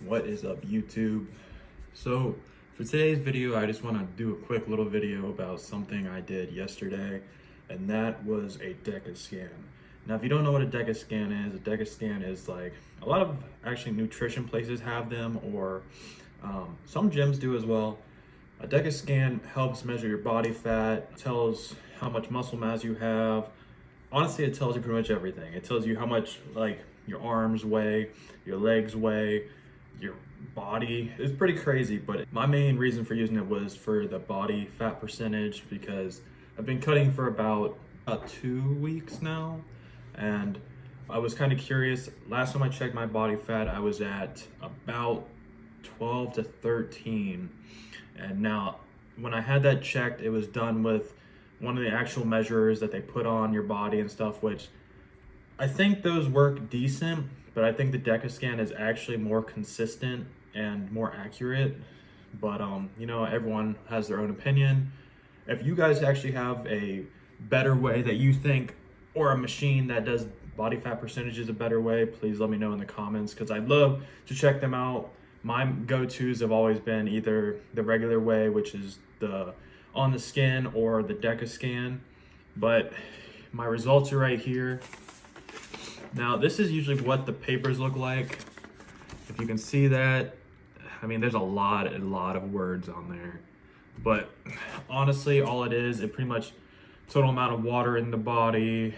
What is up, YouTube? So for today's video, I just want to do a quick little video about something I did yesterday, and that was a Dexa scan. Now, if you don't know what a Dexa scan is, a Dexa scan is like a lot of actually nutrition places have them, or some gyms do as well. A Dexa scan helps measure your body fat, tells how much muscle mass you have. Honestly, it tells you pretty much everything. It tells you how much like your arms weigh, your legs weigh, your body. It's pretty crazy, but my main reason for using it was for the body fat percentage, because I've been cutting for about 2 weeks now, and I was kind of curious. Last time I checked my body fat, I was at about 12 to 13, and now when I had that checked, it was done with one of the actual measures that they put on your body and stuff, which I think those work decent, but I think the Dexa scan is actually more consistent and more accurate. But you know, everyone has their own opinion. If you guys actually have a better way that you think, or a machine that does body fat percentages a better way, please let me know in the comments, because I'd love to check them out. My go-tos have always been either the regular way, which is the on the skin, or the Dexa scan. But my results are right here. Now, this is usually what the papers look like. If you can see that, I mean, there's a lot of words on there. But honestly, all it is, it pretty much total amount of water in the body,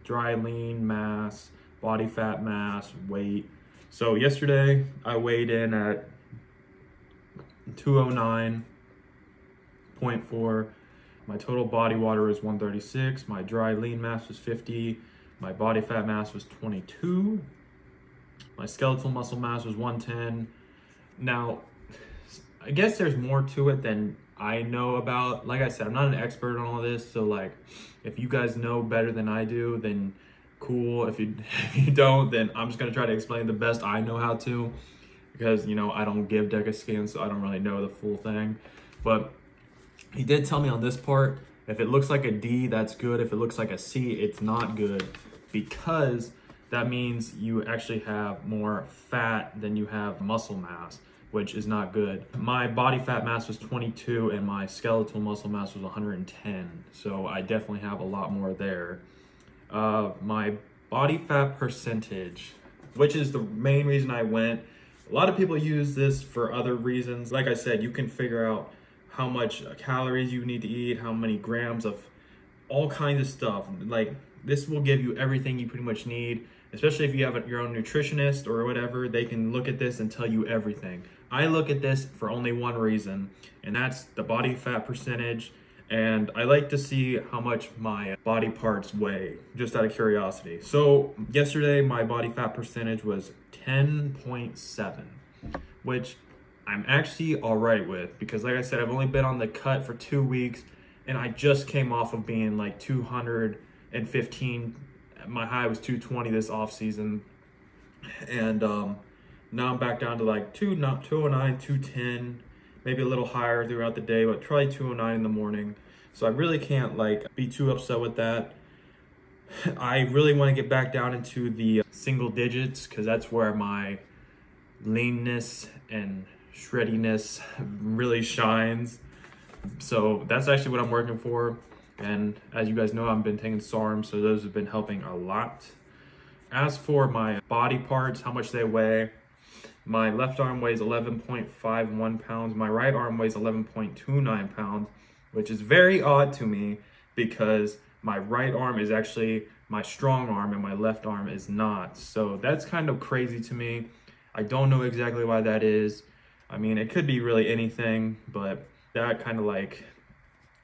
dry lean mass, body fat mass, weight. So yesterday, I weighed in at 209.4. My total body water was 136. My dry lean mass was 50. My body fat mass was 22. My skeletal muscle mass was 110. Now, I guess there's more to it than I know about. Like I said, I'm not an expert on all this, so like, if you guys know better than I do, then cool. If you don't, then I'm just gonna try to explain the best I know how to, because you know, I don't give Dexa scans, so I don't really know the full thing. But he did tell me on this part, if it looks like a D, that's good. If it looks like a C, it's not good, because that means you actually have more fat than you have muscle mass, which is not good. My body fat mass was 22 and my skeletal muscle mass was 110. So I definitely have a lot more there. My body fat percentage, which is the main reason I went. A lot of people use this for other reasons. Like I said, you can figure out how much calories you need to eat, how many grams of all kinds of stuff. Like, this will give you everything you pretty much need, especially if you have your own nutritionist or whatever. They can look at this and tell you everything. I look at this for only one reason, and that's the body fat percentage. And I like to see how much my body parts weigh, just out of curiosity. So yesterday, my body fat percentage was 10.7, which I'm actually all right with, because like I said, I've only been on the cut for 2 weeks, and I just came off of being like 215. My high was 220 this off season, and now I'm back down to like 209, 210, maybe a little higher throughout the day, but probably 209 in the morning. So I really can't like be too upset with that. I really want to get back down into the single digits, because that's where my leanness and shreddiness really shines. So that's actually what I'm working for. And as you guys know, I've been taking SARMs, so those have been helping a lot. As for my body parts, how much they weigh, my left arm weighs 11.51 pounds. My right arm weighs 11.29 pounds, which is very odd to me, because my right arm is actually my strong arm and my left arm is not. So that's kind of crazy to me. I don't know exactly why that is. I mean, it could be really anything, but that kind of like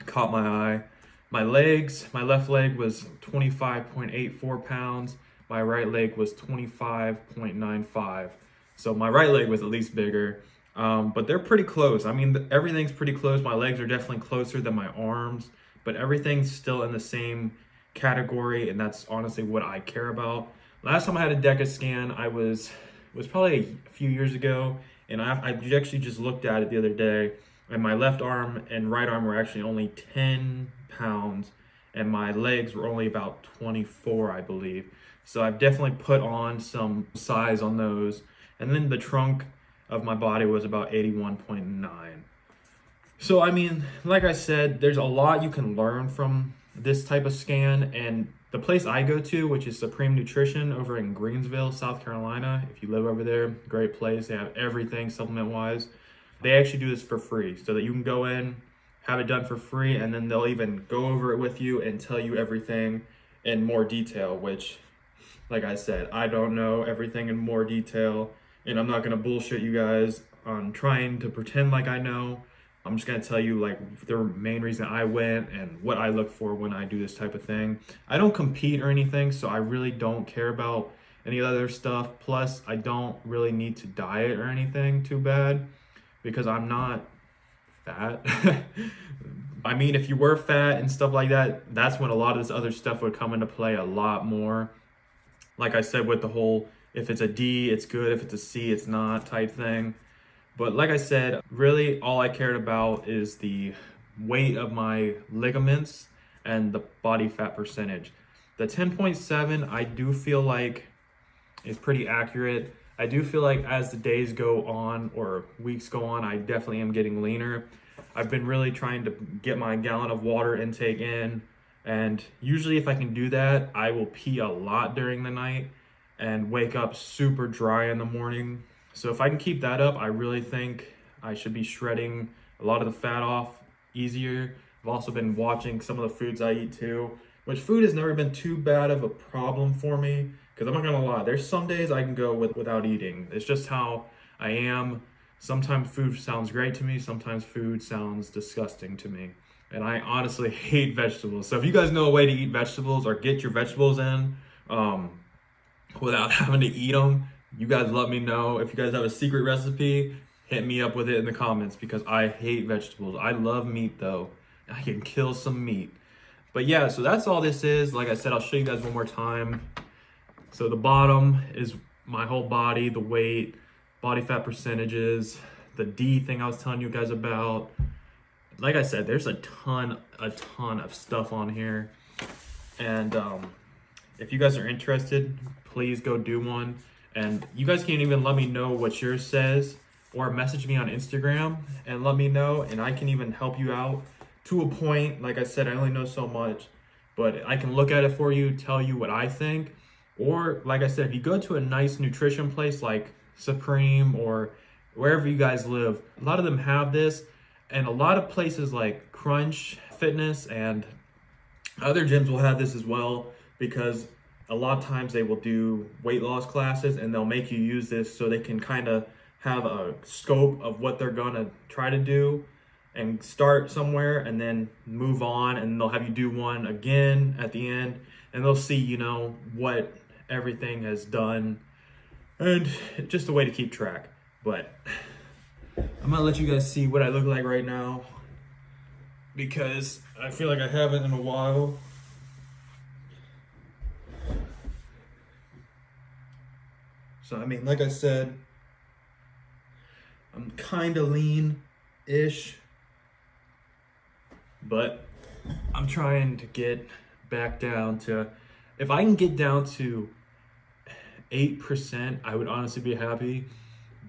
caught my eye. My legs, my left leg was 25.84 pounds. My right leg was 25.95. So my right leg was at least bigger, but they're pretty close. I mean, everything's pretty close. My legs are definitely closer than my arms, but everything's still in the same category, and that's honestly what I care about. Last time I had a Dexa scan, was probably a few years ago, and I actually just looked at it the other day, and my left arm and right arm were actually only 10 pounds, and my legs were only about 24, I believe. So I've definitely put on some size on those, And then the trunk of my body was about 81.9. So, I mean, like I said, there's a lot you can learn from this type of scan. And the place I go to, which is Supreme Nutrition over in Greensville, South Carolina, if you live over there, great place. They have everything supplement-wise. They actually do this for free so that you can go in, have it done for free, and then they'll even go over it with you and tell you everything in more detail, which, like I said, I don't know everything in more detail, and I'm not gonna bullshit you guys on trying to pretend like I know. I'm just gonna tell you like the main reason I went and what I look for when I do this type of thing. I don't compete or anything, so I really don't care about any other stuff. Plus, I don't really need to diet or anything too bad because I'm not fat. I mean, if you were fat and stuff like that, that's when a lot of this other stuff would come into play a lot more. Like I said, with the whole, if it's a D, it's good. If it's a C, it's not type thing. But like I said, really all I cared about is the weight of my ligaments and the body fat percentage. The 10.7, I do feel like is pretty accurate. I do feel like as the days go on or weeks go on, I definitely am getting leaner. I've been really trying to get my gallon of water intake in. And usually if I can do that, I will pee a lot during the night and wake up super dry in the morning. So if I can keep that up, I really think I should be shredding a lot of the fat off easier. I've also been watching some of the foods I eat too, which food has never been too bad of a problem for me, because I'm not gonna lie, there's some days I can go without eating. It's just how I am. Sometimes food sounds great to me, sometimes food sounds disgusting to me. And I honestly hate vegetables. So if you guys know a way to eat vegetables or get your vegetables in without having to eat them, you guys let me know. If you guys have a secret recipe, hit me up with it in the comments, because I hate vegetables. I love meat though. I can kill some meat. But yeah, so that's all this is. Like I said, I'll show you guys one more time. So the bottom is my whole body, the weight, body fat percentages, the D thing I was telling you guys about. Like I said, there's a ton of stuff on here. And if you guys are interested, please go do one. And you guys can even let me know what yours says, or message me on Instagram and let me know, and I can even help you out to a point. Like I said, I only know so much, but I can look at it for you, tell you what I think. Or like I said, if you go to a nice nutrition place like Supreme or wherever you guys live, a lot of them have this, and a lot of places like Crunch Fitness and other gyms will have this as well, because a lot of times they will do weight loss classes and they'll make you use this so they can kind of have a scope of what they're gonna try to do and start somewhere and then move on, and they'll have you do one again at the end, and they'll see, you know, what everything has done, and just a way to keep track. But I'm gonna let you guys see what I look like right now, because I feel like I haven't in a while. So, I mean, like I said, I'm kind of lean-ish, but I'm trying to get back down to, if I can get down to 8%, I would honestly be happy.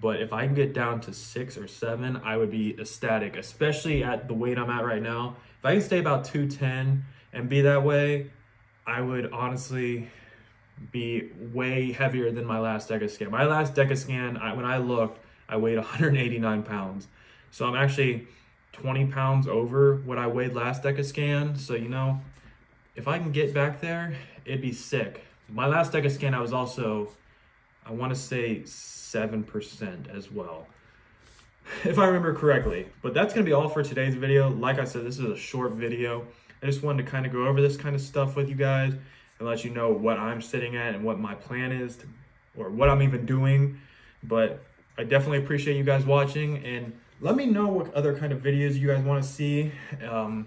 But if I can get down to 6 or 7, I would be ecstatic, especially at the weight I'm at right now. If I can stay about 210 and be that way, I would honestly be way heavier than my last Dexa scan. My last Dexa scan, when I looked, I weighed 189 pounds. So I'm actually 20 pounds over what I weighed last Dexa scan. So, you know, if I can get back there, it'd be sick. My last Dexa scan, I was also, I want to say 7% as well, if I remember correctly. But that's going to be all for today's video. Like I said, this is a short video. I just wanted to kind of go over this kind of stuff with you guys and let you know what I'm sitting at and what my plan is to, or what I'm even doing. But I definitely appreciate you guys watching, and let me know what other kind of videos you guys want to see. I'm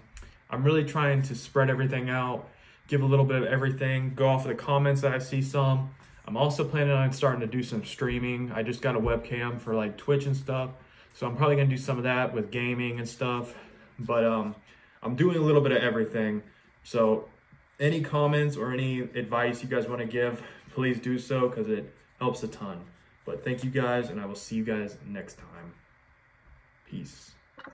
really trying to spread everything out, give a little bit of everything, go off of the comments that I see some. I'm also planning on starting to do some streaming. I just got a webcam for like Twitch and stuff, so I'm probably gonna do some of that with gaming and stuff. But I'm doing a little bit of everything. So any comments or any advice you guys want to give, please do so, because it helps a ton. But thank you guys, and I will see you guys next time. Peace.